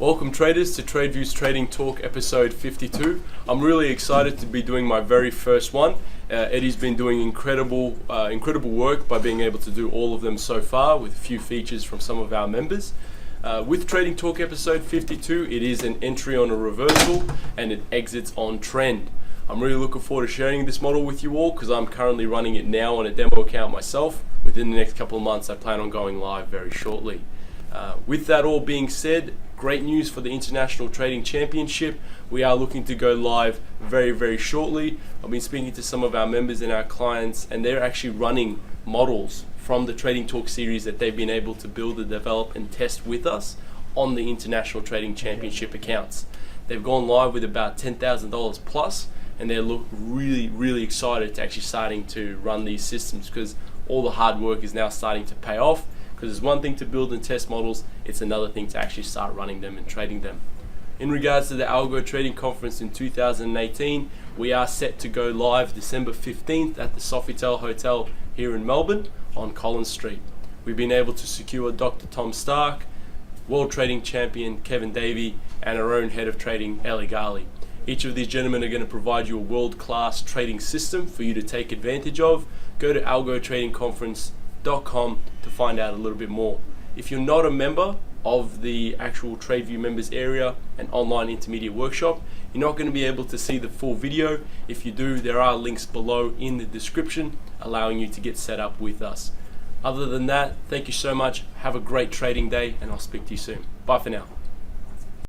Welcome traders to TradeView's Trading Talk episode 52. I'm really excited to be doing my very first one. Eddie's been doing incredible work by being able to do all of them so far with a few features from some of our members. With Trading Talk episode 52, it is an entry on a reversal and it exits on trend. I'm really looking forward to sharing this model with you all because I'm currently running it now on a demo account myself. Within the next couple of months, I plan on going live very shortly. With that all being said, great news for the International Trading Championship. We are looking to go live very shortly. I've been speaking to some of our members and our clients, and they're actually running models from the Trading Talk series that they've been able to build and develop and test with us on the International Trading Championship accounts. They've gone live with about $10,000 plus, and they look really excited to actually starting to run these systems because all the hard work is now starting to pay off. Because it's one thing to build and test models, it's another thing to actually start running them and trading them. In regards to the Algo Trading Conference in 2018, we are set to go live December 15th at the Sofitel Hotel here in Melbourne on Collins Street. We've been able to secure Dr. Tom Stark, World Trading Champion Kevin Davey, and our own Head of Trading, Ellie Garley. Each of these gentlemen are going to provide you a world-class trading system for you to take advantage of. Go to algotradingconference.com to find out a little bit more. If you're not a member of the actual TradeView members area and online intermediate workshop, you're not going to be able to see the full video. If you do, there are links below in the description allowing you to get set up with us. Other than that, thank you so much. Have a great trading day and I'll speak to you soon. Bye for now.